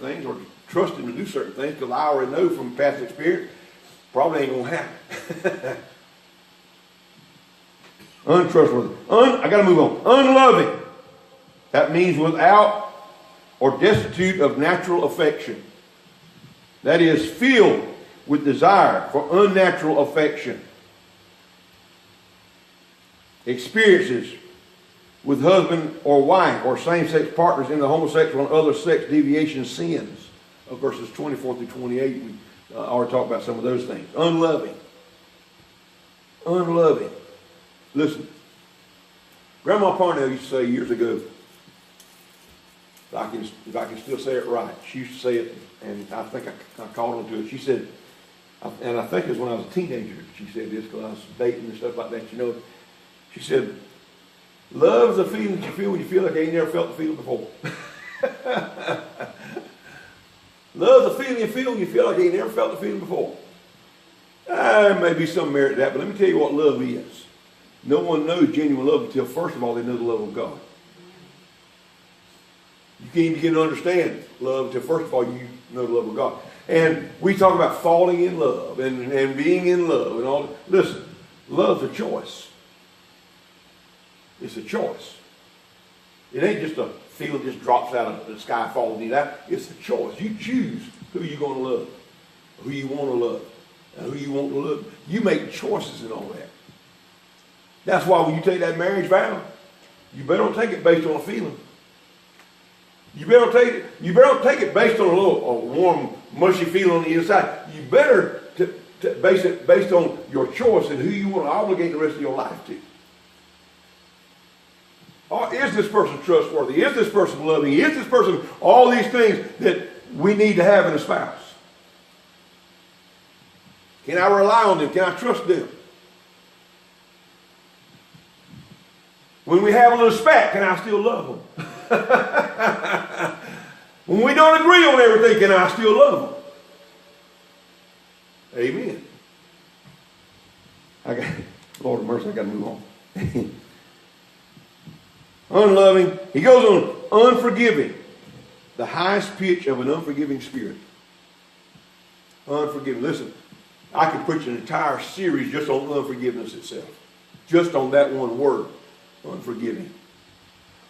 things or trust him to do certain things because I already know from past experience probably ain't going to happen. Untrustworthy. I got to move on. Unloving. That means without or destitute of natural affection. That is, filled with desire for unnatural affection. Experiences with husband or wife or same-sex partners in the homosexual and other sex deviation sins. Of verses 24 through 28, we already talked about some of those things. Unloving. Unloving. Listen. Grandma Parnell used to say years ago, if I can still say it right, she used to say it, and I think I caught on to it. She said, and I think it was when I was a teenager, she said this because I was dating and stuff like that, you know. She said, love's the feeling that you feel when you feel like you ain't never felt the feeling before. Love's the feeling you feel when you feel like you ain't never felt the feeling before. There may be some merit to that, but let me tell you what love is. No one knows genuine love until, first of all, they know the love of God. You can't even begin to understand love until, first of all, you know the love of God. And we talk about falling in love and being in love and all. Listen, love's a choice. It's a choice. It ain't just a feeling just drops out of the sky, falls in that. It's a choice. You choose who you're going to love, who you want to love, and who you want to love. You make choices in all that. That's why when you take that marriage vow, you better don't take it based on a feeling. You better don't take it based on a warm, mushy feeling on the inside. You better base it based on your choice and who you want to obligate the rest of your life to. Is this person trustworthy? Is this person loving? Is this person all these things that we need to have in a spouse? Can I rely on them? Can I trust them? When we have a little spat, can I still love them? When we don't agree on everything, can I still love them? Amen. Lord of mercy, I got to move on. Unloving. He goes on, unforgiving. The highest pitch of an unforgiving spirit. Unforgiving. Listen, I could preach an entire series just on unforgiveness itself. Just on that one word. Unforgiving.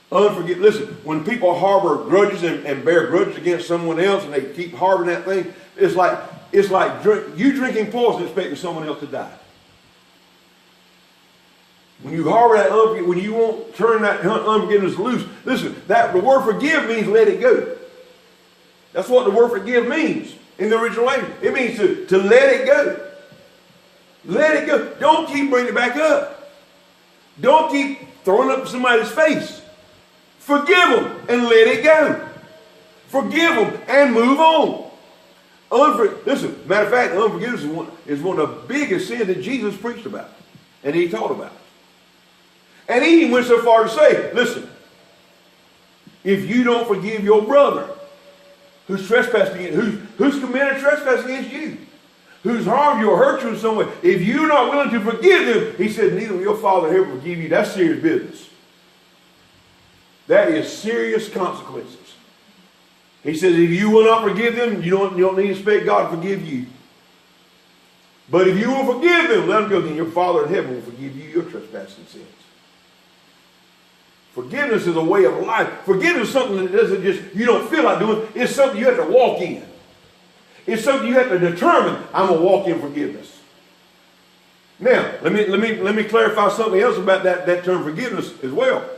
Unforgiving. Listen, when people harbor grudges and bear grudges against someone else and they keep harboring that thing, it's like you drinking poison expecting someone else to die. When you harbor that unforgiveness, when you won't turn that unforgiveness loose, listen, the word forgive means let it go. That's what the word forgive means in the original language. It means to let it go. Let it go. Don't keep bringing it back up. Don't keep throwing it up in somebody's face. Forgive them and let it go. Forgive them and move on. Listen, matter of fact, unforgiveness is one of the biggest sins that Jesus preached about and he taught about. And he even went so far to say, listen, if you don't forgive your brother who's trespassing, who's committed trespass against you, who's harmed you or hurt you in some way, if you're not willing to forgive them, he said, neither will your Father in heaven forgive you. That's serious business. That is serious consequences. He says, if you will not forgive them, you don't need to expect God to forgive you. But if you will forgive them, let them go, then your Father in heaven will forgive you your trespasses and sins. Forgiveness is a way of life. Forgiveness is something that doesn't just, you don't feel like doing. It's something you have to walk in. It's something you have to determine, I'm going to walk in forgiveness. Now, let me clarify something else about that term forgiveness as well.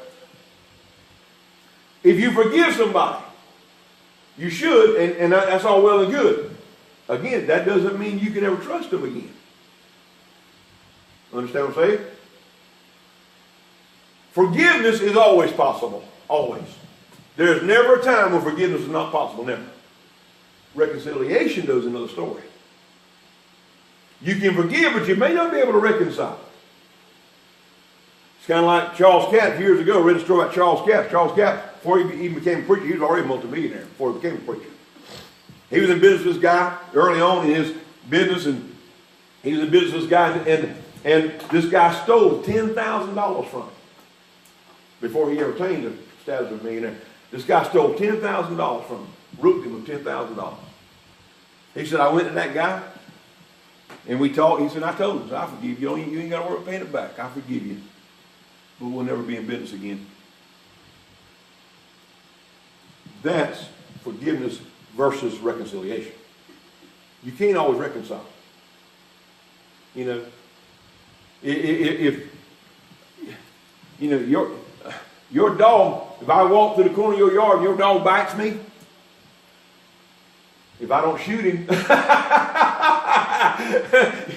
If you forgive somebody, you should, and that's all well and good. Again, that doesn't mean you can ever trust them again. Understand what I'm saying? Forgiveness is always possible. Always. There's never a time when forgiveness is not possible. Never. Reconciliation, though, is another story. You can forgive, but you may not be able to reconcile. It's kind of like Charles Capps years ago. I read a story about Charles Capps. Charles Capps, before he even became a preacher, he was already a multimillionaire before he became a preacher. He was in business with this guy early on in his business, and he was in business with this guy, and this guy stole $10,000 from him before he ever attained the status of a millionaire. This guy stole $10,000 from him. rooked him of $10,000. He said, I went to that guy, and we talked. He said, I told him, I forgive you. You ain't got to worry about paying it back. I forgive you. But we'll never be in business again. That's forgiveness versus reconciliation. You can't always reconcile. You know, if you know your dog, if I walk through the corner of your yard and your dog bites me, if I don't shoot him,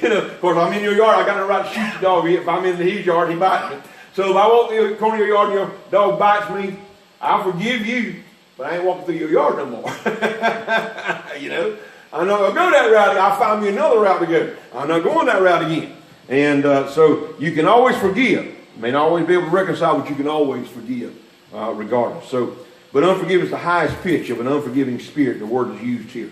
you know, of course I'm in your yard, I got no right to shoot the dog. If I'm in his yard, he bites me. So if I walk through the corner of your yard and your dog bites me, I'll forgive you, but I ain't walking through your yard no more. You know, I'm not going to go that route. I'll find me another route to go. I'm not going that route again. And so you can always forgive. You may not always be able to reconcile, but you can always forgive regardless. So, but unforgiveness is the highest pitch of an unforgiving spirit. The word is used here.